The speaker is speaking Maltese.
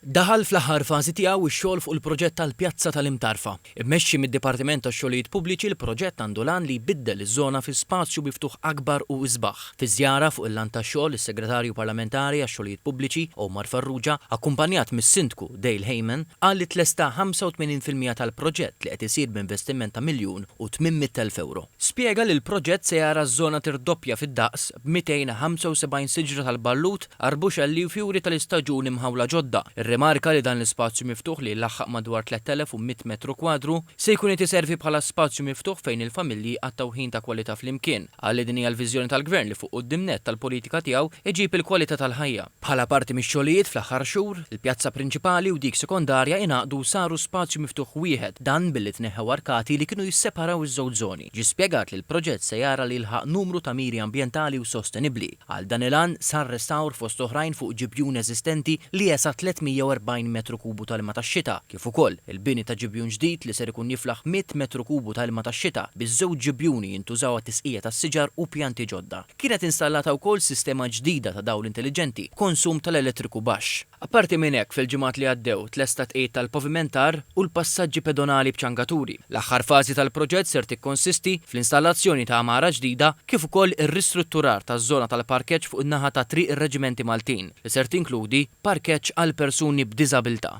Daħal fl-aħħar fażi tiegħu ix-xogħol fuq il-proġett tal-Pjazza tal-Imtarfa. Immexxi mid-Dipartiment tax-Xogħlijiet Pubbliċi l-proġett għandu lan li jbiddel iż-żona fi spazju miftuħ akbar u isbaħ. Fi żjara fuq il-lan tax-xogħol is-Segretarju Parlamentari għax-Xogħlijiet Pubbliċi Omar Farrugia, akkumpanjat mis-Sindku Dale Heyman, qal li tlesta 85% tal-proġett li qed isir b'investiment ta' €1,800,000. Spjega li l-proġett se jara ż-żona tirdoppja fid-daqs b'275 siġra tal-ballut, arbux u fjuri tal-istaġun imħawla ġodda. Rimarka li dan l-ispazju miftuħ li laħħaq madwar 3100 metru kwadru se jkun qed iservi bħala spazju miftuħ fejn il-familji għattaw ħin ta' kwalità flimkien. Għalli din hija l-viżjoni tal-Gvern li fuq qudiemnet tal-politika tiegħu iġib il-kwalità tal-ħajja. Bħala parti mix-xogħlijiet fl-aħħar xhur, il-pjazza prinċipali u dik sekondarja ingħaqdu saru spazju miftuħ wieħed, dan billi tneħħew arkati li kienu jisseparaw iż-żewġ żoni. Ġie spjegat li l-proġett se jara li jilħaq numru ta' miri ambjentali u sostenibbli. Għal dan il-għan sar restawr fost oħrajn fuq ġibjun eżistenti li jesa 340 metru kubu tal-ilma tax-xita, kif ukoll il-bini ta' ġibjun ġdid li ser ikun jiflaħ 100 metru kubu tal-ilma tax-xita biż-żewġ ġibjuni jintużaw għat-tisqija tas-siġar u pjanti ġodda. Kienet installata wkoll sistema ġdida ta' dawl intelligenti, konsum tal-elettriku baxx. Apparti minn hekk fil-ġimgħat li għaddew tlesta tqiet tal-pavimentar u l-passaġġi pedonali b'ċangaturi. L-aħħar fażi tal-proġett ser tikkonsisti fl-installazzjoni ta' għamara ġdida kif ukoll ir-ristrutturar taż-żona tal-parkeġġ fuq in-naħa ta' triq ir-Reġimenti Maltin li ser tinkludi parkeġġ għal persuni b'diżabilità.